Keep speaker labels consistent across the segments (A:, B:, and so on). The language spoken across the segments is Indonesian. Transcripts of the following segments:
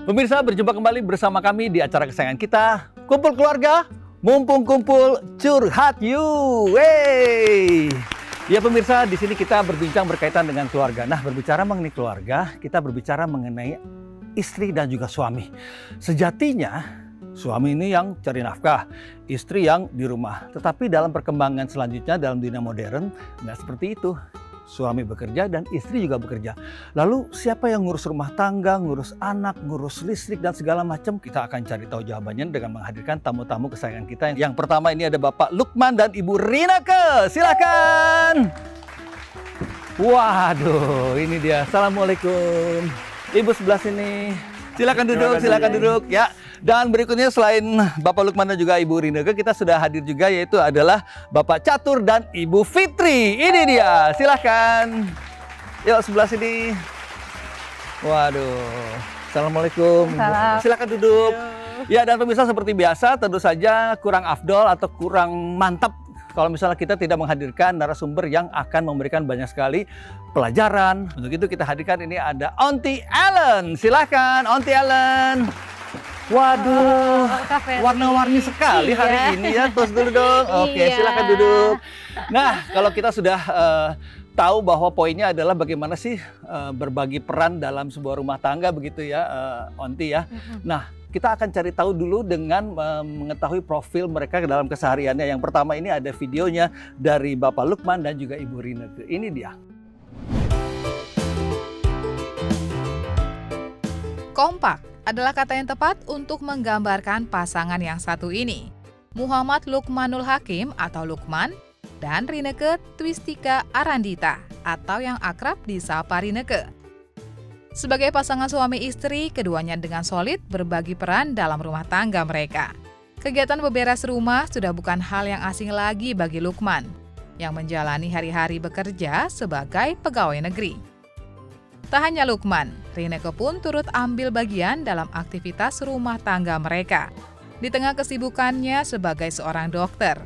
A: Pemirsa, berjumpa kembali bersama kami di acara kesayangan kita, Kumpul Keluarga, mumpung kumpul curhat you. Wey. Ya pemirsa, di sini kita berbincang berkaitan dengan keluarga. Nah, berbicara mengenai keluarga, kita berbicara mengenai istri dan juga suami. Sejatinya, suami ini yang cari nafkah, istri yang di rumah. Tetapi dalam perkembangan selanjutnya dalam dunia modern, nggak seperti itu. Suami bekerja dan istri juga bekerja. Lalu siapa yang ngurus rumah tangga, ngurus anak, ngurus listrik dan segala macam? Kita akan cari tahu jawabannya dengan menghadirkan tamu-tamu kesayangan kita. Yang pertama ini ada Bapak Lukman dan Ibu Rineke. Silakan. Waduh, ini dia. Assalamualaikum. Ibu sebelah sini. Silakan duduk, silakan duduk ya. Dan berikutnya selain Bapak Lukman dan juga Ibu Rineke, kita sudah hadir juga yaitu adalah Bapak Catur dan Ibu Fitri. Ini dia, silahkan. Yuk sebelah sini. Waduh, Assalamualaikum.
B: Salam.
A: Silakan duduk. Ya, dan pemirsa seperti biasa tentu saja kurang afdol atau kurang mantap kalau misalnya kita tidak menghadirkan narasumber yang akan memberikan banyak sekali pelajaran. Untuk itu kita hadirkan ini ada Aunty Ellen. Silahkan Aunty Ellen. Waduh, warna-warni sekali hari ini ya. Terus dulu dong. Oke, silakan duduk. Nah, kalau kita sudah tahu bahwa poinnya adalah bagaimana sih berbagi peran dalam sebuah rumah tangga begitu ya, Aunty ya. Nah, kita akan cari tahu dulu dengan mengetahui profil mereka dalam kesehariannya. Yang pertama ini ada videonya dari Bapak Lukman dan juga Ibu Rineke. Ini dia.
B: Kompak adalah kata yang tepat untuk menggambarkan pasangan yang satu ini. Muhammad Lukmanul Hakim atau Lukman dan Rineke Twistika Arandita atau yang akrab disapa Rineke. Sebagai pasangan suami istri, keduanya dengan solid berbagi peran dalam rumah tangga mereka. Kegiatan beberes rumah sudah bukan hal yang asing lagi bagi Lukman, yang menjalani hari-hari bekerja sebagai pegawai negeri. Tak hanya Lukman, Rineke pun turut ambil bagian dalam aktivitas rumah tangga mereka, di tengah kesibukannya sebagai seorang dokter.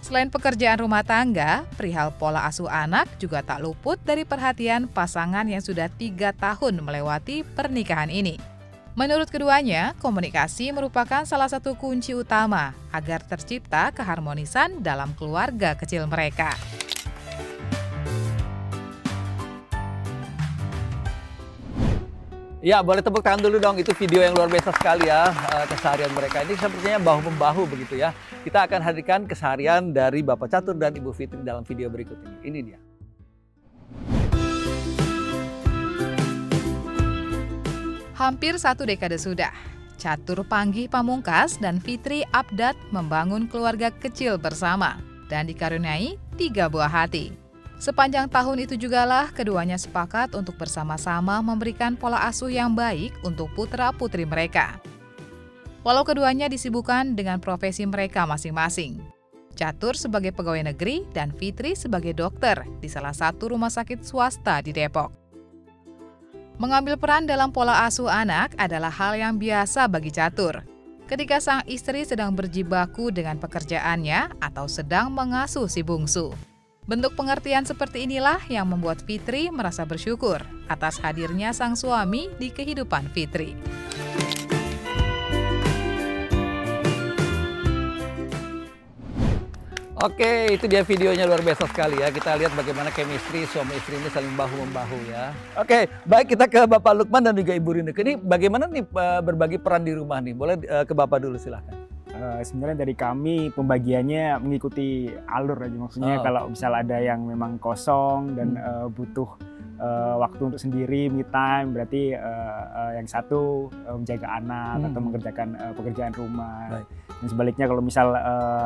B: Selain pekerjaan rumah tangga, perihal pola asuh anak juga tak luput dari perhatian pasangan yang sudah 3 tahun melewati pernikahan ini. Menurut keduanya, komunikasi merupakan salah satu kunci utama agar tercipta keharmonisan dalam keluarga kecil mereka.
A: Ya, boleh tepuk tangan dulu dong. Itu video yang luar biasa sekali ya, keseharian mereka. Ini sepertinya bahu-membahu begitu ya. Kita akan hadirkan keseharian dari Bapak Catur dan Ibu Fitri dalam video berikut ini. Ini dia.
B: Hampir 1 dekade sudah, Catur Panggih Pamungkas dan Fitri Abdat membangun keluarga kecil bersama dan dikaruniai 3 buah hati. Sepanjang tahun itu jugalah keduanya sepakat untuk bersama-sama memberikan pola asuh yang baik untuk putra-putri mereka. Walau keduanya disibukkan dengan profesi mereka masing-masing. Catur sebagai pegawai negeri dan Fitri sebagai dokter di salah satu rumah sakit swasta di Depok. Mengambil peran dalam pola asuh anak adalah hal yang biasa bagi Catur. Ketika sang istri sedang berjibaku dengan pekerjaannya atau sedang mengasuh si bungsu. Bentuk pengertian seperti inilah yang membuat Fitri merasa bersyukur atas hadirnya sang suami di kehidupan Fitri.
A: Oke, itu dia videonya luar biasa sekali ya. Kita lihat bagaimana chemistry suami istri ini saling bahu-membahu ya. Oke, baik kita ke Bapak Lukman dan juga Ibu Rineke. Ini bagaimana nih berbagi peran di rumah nih? Boleh ke Bapak dulu silahkan.
C: Sebenarnya dari kami pembagiannya mengikuti alur aja, maksudnya kalau misal ada yang memang kosong dan butuh waktu untuk sendiri, me time, berarti yang satu menjaga anak atau mengerjakan pekerjaan rumah. Baik. Dan sebaliknya kalau misal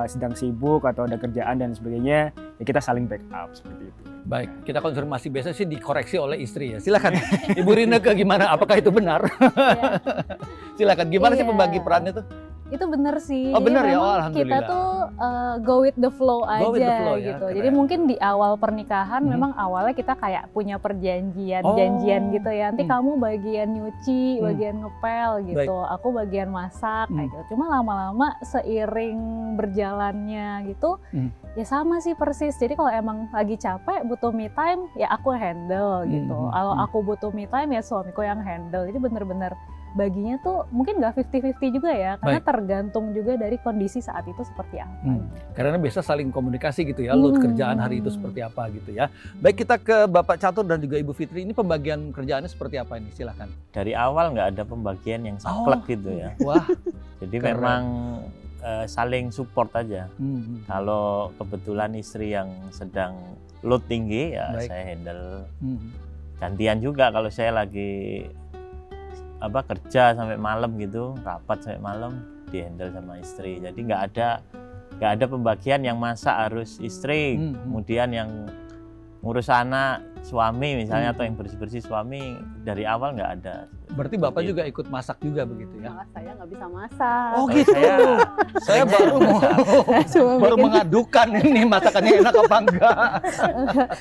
C: sedang sibuk atau ada kerjaan dan sebagainya, ya kita saling backup seperti itu.
A: Baik, kita konfirmasi, biasanya sih dikoreksi oleh istri ya. Silakan Ibu Rineke, gimana? Apakah itu benar? Silakan, gimana sih pembagi perannya tuh?
D: Itu bener sih.
A: Oh bener ya,
D: memang
A: alhamdulillah.
D: kita tuh go with the flow aja
A: Go with the flow, ya,
D: gitu.
A: keren.
D: Jadi mungkin di awal pernikahan memang awalnya kita kayak punya perjanjian, janjian gitu ya. Nanti kamu bagian nyuci, bagian ngepel gitu. Aku bagian masak kayak gitu. Cuma lama-lama seiring berjalannya gitu, ya sama sih persis. Jadi kalau emang lagi capek, butuh me time, ya aku handle gitu. Kalau aku butuh me time, ya suamiku yang handle. Jadi bener-bener baginya tuh mungkin nggak 50-50 juga ya, karena tergantung juga dari kondisi saat itu seperti apa.
A: Karena biasa saling komunikasi gitu ya, load kerjaan hari itu seperti apa gitu ya. Baik, kita ke Bapak Catur dan juga Ibu Fitri, ini pembagian kerjaannya seperti apa ini? Silahkan.
E: Dari awal nggak ada pembagian yang saklek gitu ya.
A: Wah,
E: jadi
A: keren.
E: memang saling support aja. Kalau kebetulan istri yang sedang load tinggi ya saya handle. Gantian juga kalau saya lagi kerja sampai malam gitu, rapat sampai malam, dihandle sama istri. Jadi nggak ada pembagian yang masak harus istri, kemudian yang ngurus anak suami misalnya, atau yang bersih-bersih suami, dari awal nggak ada.
A: Berarti Bapak juga ikut masak juga begitu ya?
F: Malah saya nggak bisa masak.
A: Oh gitu. Saya baru mengadukan ini masakannya enak apa enggak.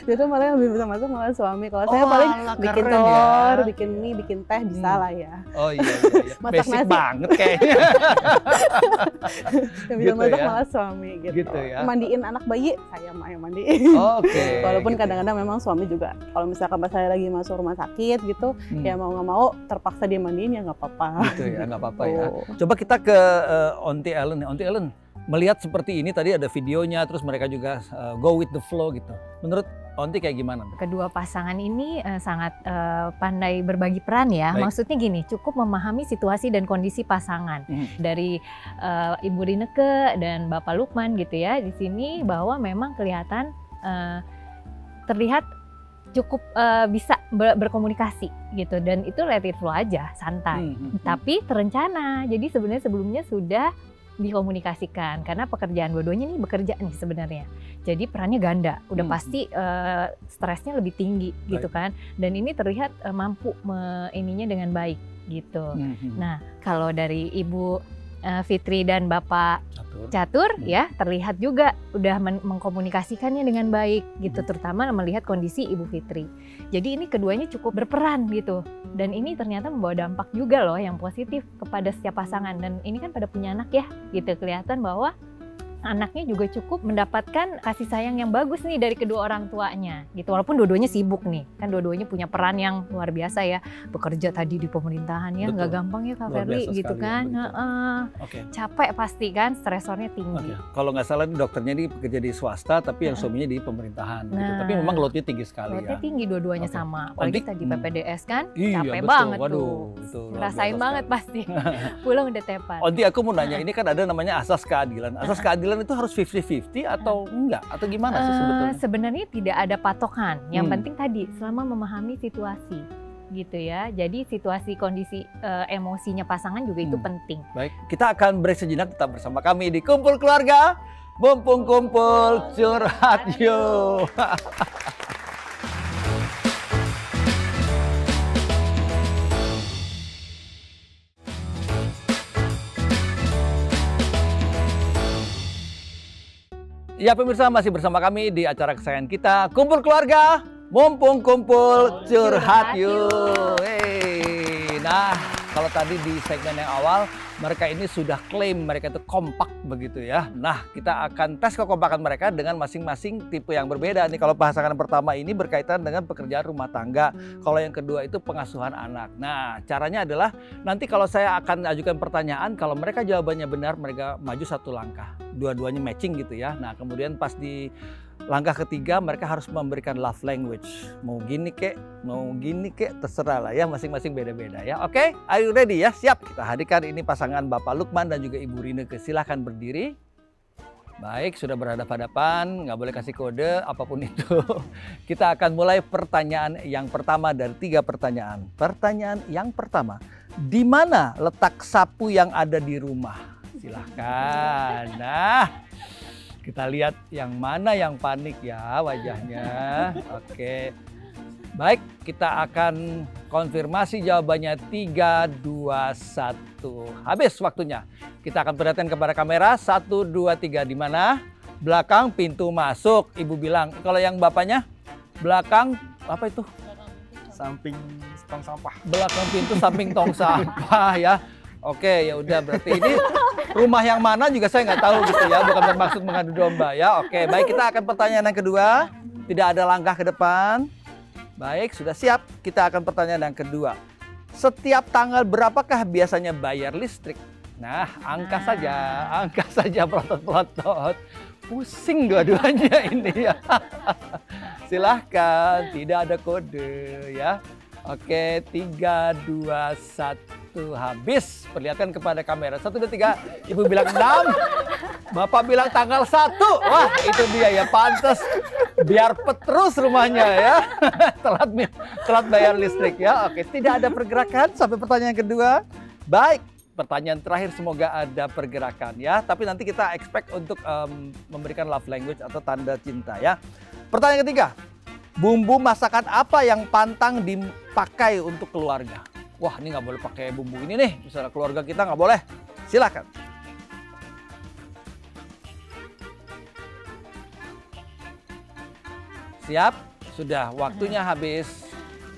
F: Justru malah yang lebih bisa masak malah suami. Kalau saya paling bikin telur, bikin mie, bikin teh bisa lah ya.
A: Oh iya.
F: Masak
A: Basic
F: nasi
A: banget kayaknya.
F: Yang bisa
A: Gitu
F: masak
A: ya?
F: malah suami gitu.
A: Gitu ya?
F: Mandiin anak bayi saya mah yang mandiin.
A: Oke.
F: Walaupun
A: gitu.
F: kadang-kadang memang suami juga. Kalau misalkan pas saya lagi masuk rumah sakit gitu, ya mau nggak mau terpaksa dia mandiin, ya nggak apa-apa.
A: Gitu ya, nggak apa-apa ya. Coba kita ke Onti Ellen. Onti Ellen, melihat seperti ini tadi ada videonya, terus mereka juga go with the flow gitu. Menurut Onti kayak gimana?
G: Kedua pasangan ini sangat pandai berbagi peran ya.
A: Baik.
G: Maksudnya gini, cukup memahami situasi dan kondisi pasangan. Dari Ibu Rineke dan Bapak Lukman gitu ya, di sini bahwa memang kelihatan terlihat cukup bisa berkomunikasi gitu, dan itu let it flow aja, santai. Tapi terencana. Jadi sebenarnya sebelumnya sudah dikomunikasikan, karena pekerjaan dua-duanya nih bekerja nih sebenarnya. Jadi perannya ganda, udah pasti stresnya lebih tinggi gitu kan. Dan ini terlihat mampu ininya dengan baik gitu. Nah, kalau dari Ibu Fitri dan Bapak Catur ya, terlihat juga udah mengkomunikasikannya dengan baik gitu, terutama melihat kondisi Ibu Fitri. Jadi ini keduanya cukup berperan gitu, dan ini ternyata membawa dampak juga loh yang positif kepada setiap pasangan. Dan ini kan pada punya anak ya gitu, kelihatan bahwa anaknya juga cukup mendapatkan kasih sayang yang bagus nih dari kedua orang tuanya gitu. Walaupun dua-duanya sibuk nih, kan dua-duanya punya peran yang luar biasa ya, bekerja tadi di pemerintahan ya, nggak gampang ya Kak Ferli gitu kan. Capek pasti kan, stresornya tinggi.
A: Kalau nggak salah dokternya ini bekerja di swasta, tapi yang suaminya di pemerintahan gitu. Tapi memang loadnya tinggi sekali
G: loadnya
A: ya.
G: tinggi dua-duanya sama, apalagi tadi PPDS kan,
A: Iya,
G: capek
A: betul.
G: banget
A: Waduh,
G: tuh,
A: itu luar
G: ngerasain
A: biasa
G: banget
A: sekali.
G: pasti. Pulang udah tepat.
A: Onti, aku mau nanya, ini kan ada namanya asas keadilan. Asas keadilan itu harus 50-50 atau enggak? Atau gimana sih sebetulnya?
G: Sebenarnya tidak ada patokan. Yang penting tadi selama memahami situasi gitu ya. Jadi situasi, kondisi emosinya pasangan juga itu penting.
A: Baik, kita akan break sejenak, tetap bersama kami di Kumpul Keluarga. Mumpung kumpul curhat yuk. Ya pemirsa, masih bersama kami di acara kesayangan kita, Kumpul Keluarga, mumpung kumpul curhat yuk. Hey. Nah, kalau tadi di segmen yang awal, mereka ini sudah klaim mereka itu kompak begitu ya. Nah, kita akan tes kekompakan mereka dengan masing-masing tipe yang berbeda. Nih, kalau pasangan pertama ini berkaitan dengan pekerjaan rumah tangga. Kalau yang kedua itu pengasuhan anak. Nah, caranya adalah nanti kalau saya akan ajukan pertanyaan, kalau mereka jawabannya benar, mereka maju satu langkah. Dua-duanya matching gitu ya. Nah, kemudian pas di langkah ketiga mereka harus memberikan love language. Mau gini kek, terserah lah ya, masing-masing beda-beda ya. Oke, are you ready ya? Siap. Kita hadirkan ini pasangan Bapak Lukman dan juga Ibu Rineke. Silahkan berdiri. Baik, sudah berhadapan-hadapan, nggak boleh kasih kode apapun itu. Kita akan mulai pertanyaan yang pertama dari 3 pertanyaan. Pertanyaan yang pertama, di mana letak sapu yang ada di rumah? Silahkan. Nah, kita lihat yang mana yang panik ya wajahnya. Oke. Baik, kita akan konfirmasi jawabannya 3, 2, 1. Habis waktunya. Kita akan perhatikan kepada kamera 1, 2, 3. Di mana? Belakang pintu masuk. Ibu bilang. Kalau yang bapaknya? Belakang apa itu?
C: Samping tong sampah.
A: Belakang pintu samping tong sampah ya. Oke, ya udah berarti ini rumah yang mana juga saya nggak tahu gitu ya. Bukan bermaksud mengadu domba ya. Oke, baik, kita akan pertanyaan yang kedua. Tidak ada langkah ke depan. Baik, sudah siap. Kita akan pertanyaan yang kedua. Setiap tanggal berapakah biasanya bayar listrik? Nah, angka saja pelotot-pelotot. Pusing dua-duanya ini ya. Silahkan, tidak ada kode ya. Oke, 3, 2, 1, habis. Perlihatkan kepada kamera. 1, 2, 3, Ibu bilang 6, Bapak bilang tanggal 1. Wah, itu dia ya, pantas. Biar petrus rumahnya ya. telat bayar listrik ya. Oke, tidak ada pergerakan sampai pertanyaan kedua. Baik, pertanyaan terakhir semoga ada pergerakan ya. Tapi nanti kita expect untuk memberikan love language atau tanda cinta ya. Pertanyaan ketiga. Bumbu masakan apa yang pantang dipakai untuk keluarga? Wah, ini nggak boleh pakai bumbu ini nih. Misalnya keluarga kita nggak boleh. Silakan. Siap? Sudah, waktunya habis.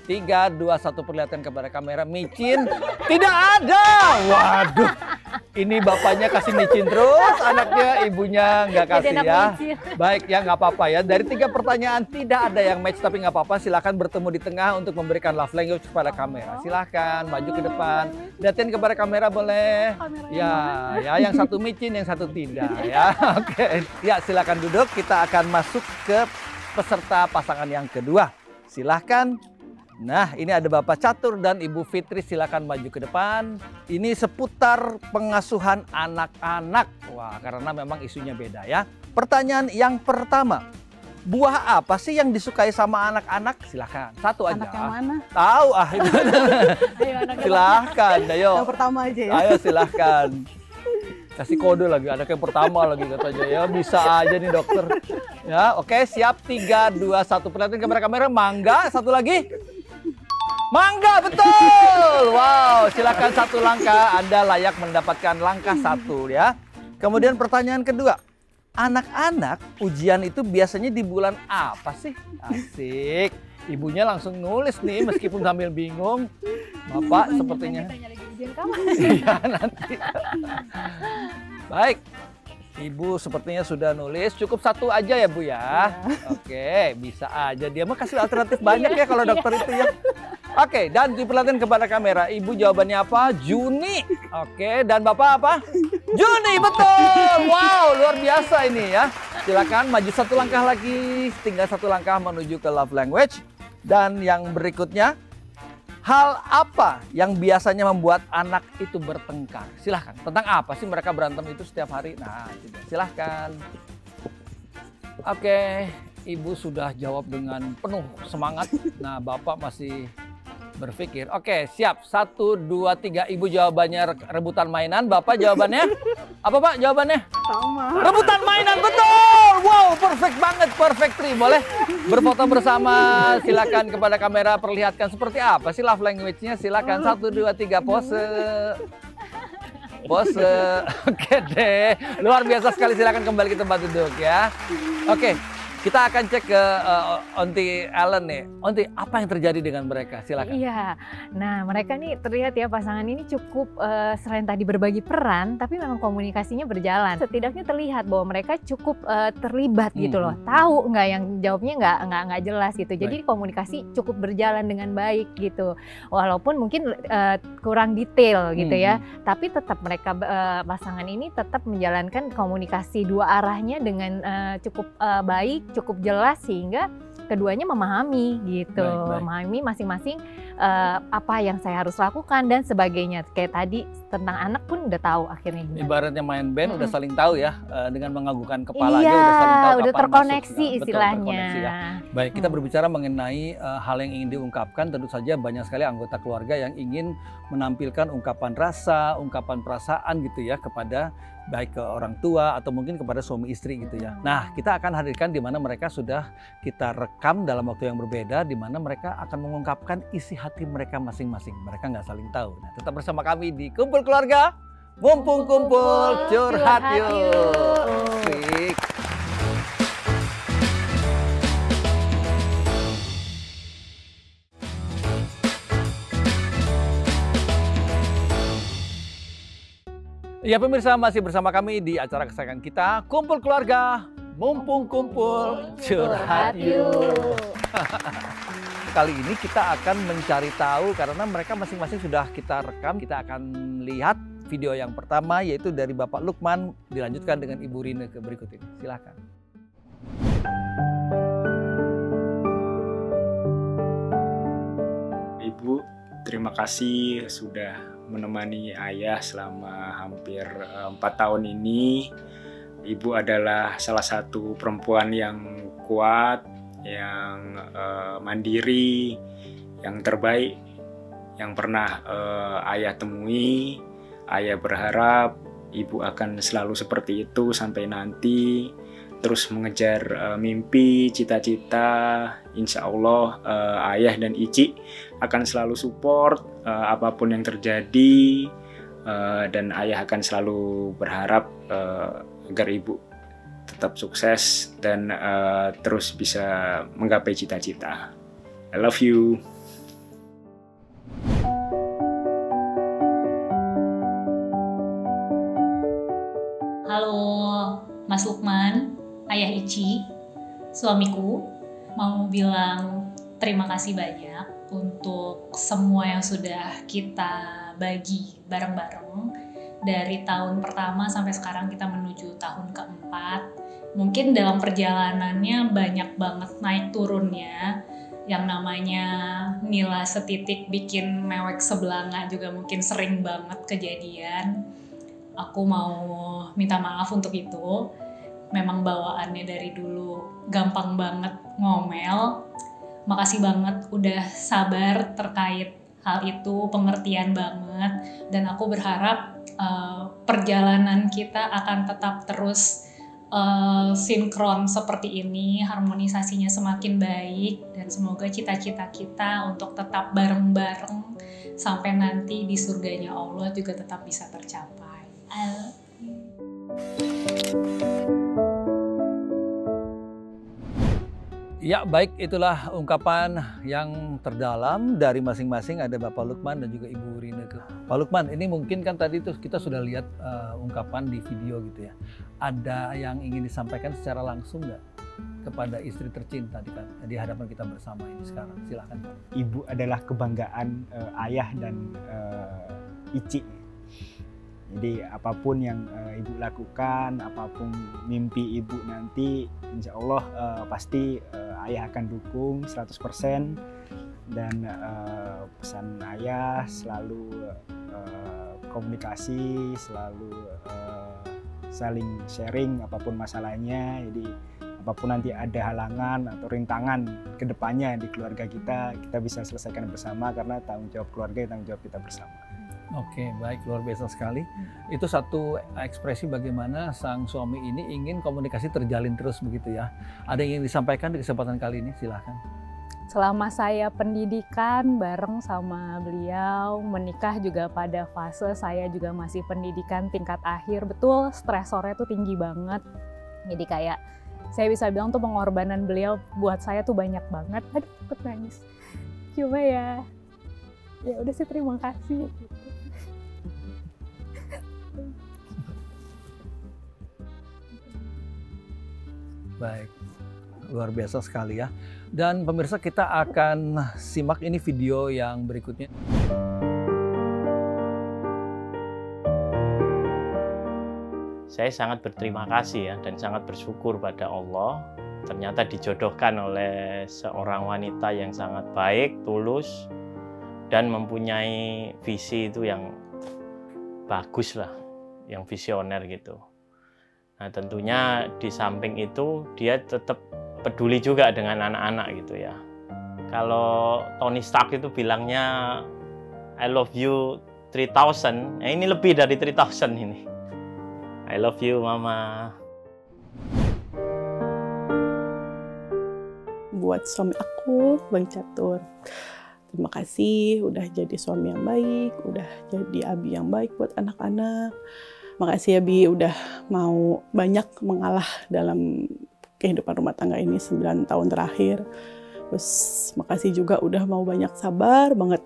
A: 3, 2, 1, perlihatkan kepada kamera. Micin tidak ada. Waduh, ini bapaknya kasih micin terus, anaknya ibunya nggak kasih ya. Baik ya, nggak apa-apa ya. Dari 3 pertanyaan tidak ada yang match, tapi nggak apa-apa. Silakan bertemu di tengah untuk memberikan love language kepada kamera. Silakan maju ke depan. Lihatin kepada kamera boleh. Ya, ya, yang satu micin, yang satu tidak ya. Oke, ya silakan duduk. Kita akan masuk ke peserta pasangan yang kedua. Silahkan. Nah, ini ada Bapak Catur dan Ibu Fitri, silakan maju ke depan. Ini seputar pengasuhan anak-anak. Wah, karena memang isunya beda ya. Pertanyaan yang pertama, buah apa sih yang disukai sama anak-anak? Silakan, satu aja.
F: Anak yang mana?
A: Tahu itu. Silahkan, ayo.
F: Yang pertama aja ya.
A: Ayo silahkan. Kasih kode lagi, anak yang pertama lagi katanya ya. Bisa aja nih dokter. Ya, oke, siap. 3, 2, 1. Perhatikan kepada kamera. Mangga, satu lagi. Mangga, betul. Wow, silakan satu langkah. Anda layak mendapatkan langkah 1 ya. Kemudian pertanyaan kedua. Anak-anak ujian itu biasanya di bulan apa sih? Asik. Ibunya langsung nulis nih meskipun sambil bingung. Bapak sepertinya. Iya, nanti. Baik. Ibu sepertinya sudah nulis. Cukup 1 aja ya Bu ya. Oke, bisa aja. Dia mah kasih alternatif banyak ya kalau dokter itu ya. Oke, dan diperlihatkan kepada kamera. Ibu jawabannya apa? Juni. Oke, dan Bapak apa? Juni, betul. Wow, luar biasa ini ya. Silakan maju 1 langkah lagi. Tinggal 1 langkah menuju ke love language. Dan yang berikutnya, hal apa yang biasanya membuat anak itu bertengkar? Silahkan. Tentang apa sih mereka berantem itu setiap hari? Nah, silahkan. Oke, Ibu sudah jawab dengan penuh semangat. Nah, Bapak masih berpikir. Oke, siap. 1, 2, 3. Ibu jawabannya rebutan mainan. Bapak jawabannya? Apa Pak jawabannya?
F: Sama.
A: Rebutan mainan, betul. Wow, perfect banget. Perfect 3. Boleh berfoto bersama. Silakan kepada kamera perlihatkan seperti apa sih love language-nya. Silakan 1, 2, 3 pose. Pose. Oke deh. Luar biasa sekali. Silakan kembali ke tempat duduk ya. Oke. Kita akan cek ke Onti Ellen nih. Onti, apa yang terjadi dengan mereka? Silakan.
G: Iya, nah mereka nih terlihat ya pasangan ini cukup selain tadi berbagi peran, tapi memang komunikasinya berjalan. Setidaknya terlihat bahwa mereka cukup terlibat gitu loh. Tahu nggak yang jawabnya nggak jelas gitu. Jadi komunikasi cukup berjalan dengan baik gitu. Walaupun mungkin kurang detail gitu ya, tapi tetap mereka pasangan ini tetap menjalankan komunikasi 2 arahnya dengan cukup baik, cukup jelas sehingga keduanya memahami gitu, memahami masing-masing apa yang saya harus lakukan dan sebagainya. Kayak tadi tentang anak pun udah tahu akhirnya gimana.
A: Ibaratnya main band udah saling tahu ya, dengan menganggukkan kepala
G: iya,
A: aja udah saling tahu
G: udah
A: kapan
G: terkoneksi
A: masuk.
G: istilahnya.
A: Betul, terkoneksi ya. Baik, kita berbicara mengenai hal yang ingin diungkapkan. Tentu saja banyak sekali anggota keluarga yang ingin menampilkan ungkapan rasa, ungkapan perasaan gitu ya kepada baik ke orang tua atau mungkin kepada suami istri gitu ya. Nah, kita akan hadirkan di mana mereka sudah kita rekam dalam waktu yang berbeda, di mana mereka akan mengungkapkan isi hati mereka masing-masing. Mereka nggak saling tahu. Nah, tetap bersama kami di Kumpul Keluarga, mumpung kumpul curhat yuk. Asik. Ya pemirsa, masih bersama kami di acara kesayangan kita, Kumpul Keluarga, mumpung kumpul curhat yuk. Kali ini kita akan mencari tahu karena mereka masing-masing sudah kita rekam. Kita akan lihat video yang pertama yaitu dari Bapak Lukman, dilanjutkan dengan Ibu Rine ke berikut ini. Silakan.
C: Ibu, terima kasih sudah menemani ayah selama hampir 4 tahun ini. Ibu adalah salah satu perempuan yang kuat, yang mandiri, yang terbaik yang pernah ayah temui. Ayah berharap ibu akan selalu seperti itu sampai nanti, terus mengejar mimpi, cita-cita. Insya Allah ayah dan Ici akan selalu support apapun yang terjadi, dan ayah akan selalu berharap agar ibu tetap sukses dan terus bisa menggapai cita-cita. I love you.
H: Halo Mas Lukman, Ayah Ici, suamiku. Mau bilang terima kasih banyak untuk semua yang sudah kita bagi bareng-bareng dari tahun pertama sampai sekarang kita menuju tahun keempat. Mungkin dalam perjalanannya banyak banget naik turunnya, yang namanya nila setitik bikin mewek sebelanga juga mungkin sering banget kejadian. Aku mau minta maaf untuk itu. Memang bawaannya dari dulu gampang banget ngomel. Makasih banget udah sabar terkait hal itu, pengertian banget. Dan aku berharap perjalanan kita akan tetap terus sinkron seperti ini, harmonisasinya semakin baik, dan semoga cita-cita kita untuk tetap bareng-bareng sampai nanti di surganya Allah juga tetap bisa tercapai. I love you.
A: Ya baik, itulah ungkapan yang terdalam dari masing-masing. Ada Bapak Lukman dan juga Ibu Rine. Pak Lukman, ini mungkin kan tadi tuh kita sudah lihat ungkapan di video gitu ya. Ada yang ingin disampaikan secara langsung nggak kepada istri tercinta di hadapan kita bersama ini sekarang? Silahkan Pak.
C: Ibu adalah kebanggaan ayah dan Ici. Jadi apapun yang ibu lakukan, apapun mimpi ibu nanti, insya Allah pasti ayah akan dukung 100%. Dan pesan ayah selalu komunikasi, selalu saling sharing apapun masalahnya. Jadi apapun nanti ada halangan atau rintangan ke depannya di keluarga kita bisa selesaikan bersama, karena tanggung jawab keluarga tanggung jawab kita bersama.
A: Oke, baik, luar biasa sekali. Itu satu ekspresi bagaimana sang suami ini ingin komunikasi terjalin terus begitu ya. Ada yang ingin disampaikan di kesempatan kali ini? Silahkan.
D: Selama saya pendidikan bareng sama beliau, menikah juga pada fase saya juga masih pendidikan tingkat akhir. Betul, stresornya tuh tinggi banget. Jadi kayak saya bisa bilang tuh pengorbanan beliau buat saya tuh banyak banget. Aduh, takut nangis. Cuma ya udah sih, terima kasih.
A: Baik, luar biasa sekali ya. Dan pemirsa, kita akan simak ini video yang berikutnya.
E: Saya sangat berterima kasih ya, dan sangat bersyukur pada Allah. Ternyata dijodohkan oleh seorang wanita yang sangat baik, tulus, dan mempunyai visi itu yang bagus lah, yang visioner gitu. Nah tentunya di samping itu dia tetap peduli juga dengan anak-anak gitu ya. Kalau Tony Stark itu bilangnya I love you 3000, ini lebih dari 3000 ini. I love you, Mama.
F: Buat suami aku, Bang Catur, terima kasih udah jadi suami yang baik, udah jadi abi yang baik buat anak-anak. Makasih ya Bi, udah mau banyak mengalah dalam kehidupan rumah tangga ini 9 tahun terakhir. Terus makasih juga udah mau banyak sabar banget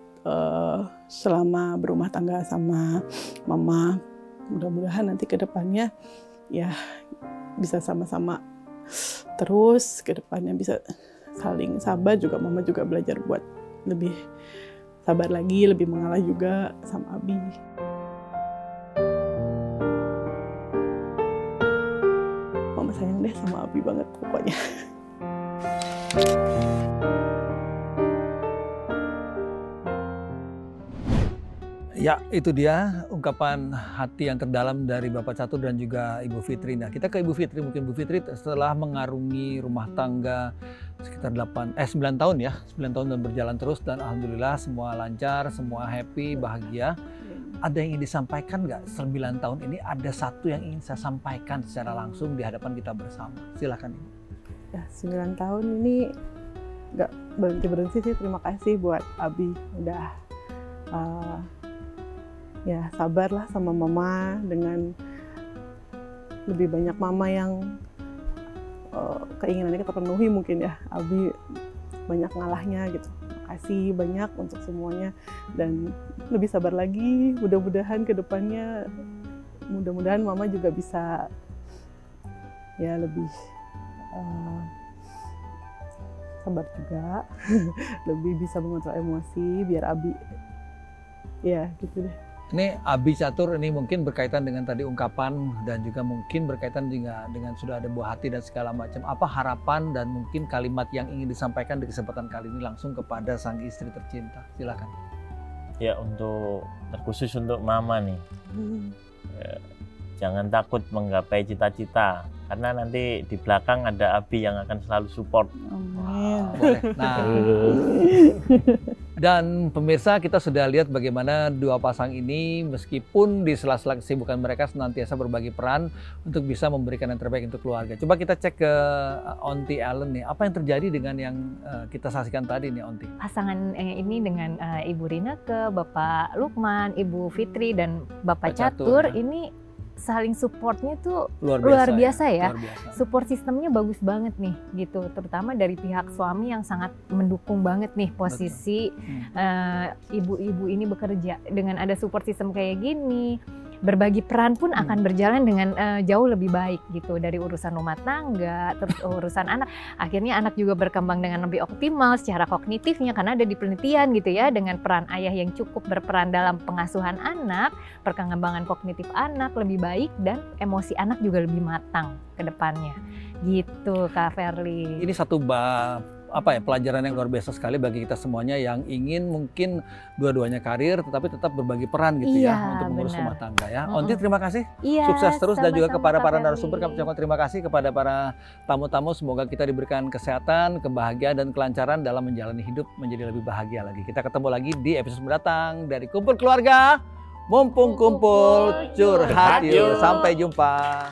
F: selama berumah tangga sama Mama. Mudah-mudahan nanti ke depannya ya bisa sama-sama terus, ke depannya bisa saling sabar juga. Mama juga belajar buat lebih sabar lagi, lebih mengalah juga sama Abi. Mama sayang deh sama Abi banget pokoknya.
A: Ya, itu dia ungkapan hati yang terdalam dari Bapak Catur dan juga Ibu Fitri. Nah, kita ke Ibu Fitri. Mungkin Ibu Fitri setelah mengarungi rumah tangga sekitar 9 tahun ya, 9 tahun dan berjalan terus, dan alhamdulillah semua lancar, semua happy, bahagia. Ada yang ingin disampaikan nggak? 9 tahun ini ada satu yang ingin saya sampaikan secara langsung di hadapan kita bersama. Silakan Ibu.
F: Ya, 9 tahun ini nggak berhenti sih. Terima kasih buat Abi udah ya sabarlah sama Mama, dengan lebih banyak Mama yang keinginannya kita penuhi mungkin ya. Abi banyak ngalahnya gitu. Makasih banyak untuk semuanya dan lebih sabar lagi. Mudah-mudahan ke depannya, mudah-mudahan Mama juga bisa ya lebih sabar juga, lebih bisa mengontrol emosi biar Abi ya gitu deh.
A: Ini Abi Catur ini mungkin berkaitan dengan tadi ungkapan dan juga mungkin berkaitan juga dengan sudah ada buah hati dan segala macam. Apa harapan dan mungkin kalimat yang ingin disampaikan di kesempatan kali ini langsung kepada sang istri tercinta? Silakan.
E: Ya, untuk terkhusus untuk Mama nih, jangan takut menggapai cita-cita, karena nanti di belakang ada Abi yang akan selalu support.
F: Amin.
A: Boleh. Nah, dan pemirsa, kita sudah lihat bagaimana dua pasang ini meskipun di sela-sela kesibukan mereka senantiasa berbagi peran untuk bisa memberikan yang terbaik untuk keluarga. Coba kita cek ke Onti Ellen nih, apa yang terjadi dengan yang kita saksikan tadi nih Onti?
G: Pasangan ini dengan Ibu Rineke, Bapak Lukman, Ibu Fitri dan Bapak Catur ya. Ini saling supportnya tuh luar biasa ya. Luar biasa. Support sistemnya bagus banget nih gitu, terutama dari pihak suami yang sangat mendukung banget nih posisi ibu-ibu ini bekerja. Dengan ada support sistem kayak gini, berbagi peran pun akan berjalan dengan jauh lebih baik gitu, dari urusan rumah tangga, terus urusan anak. Akhirnya anak juga berkembang dengan lebih optimal secara kognitifnya, karena ada di penelitian gitu ya, dengan peran ayah yang cukup berperan dalam pengasuhan anak, perkembangan kognitif anak lebih baik dan emosi anak juga lebih matang ke depannya. Gitu Kak Verly.
A: Ini satu pelajaran yang luar biasa sekali bagi kita semuanya yang ingin mungkin dua-duanya karir tetapi tetap berbagi peran gitu ya untuk mengurus rumah tangga ya. Onti, terima kasih. Sukses terus, dan juga kepada para narasumber kami ucapkan terima kasih, kepada para tamu-tamu, semoga kita diberikan kesehatan, kebahagiaan dan kelancaran dalam menjalani hidup menjadi lebih bahagia lagi. Kita ketemu lagi di episode mendatang dari Kumpul Keluarga. Mumpung kumpul curhat yuk. Sampai jumpa.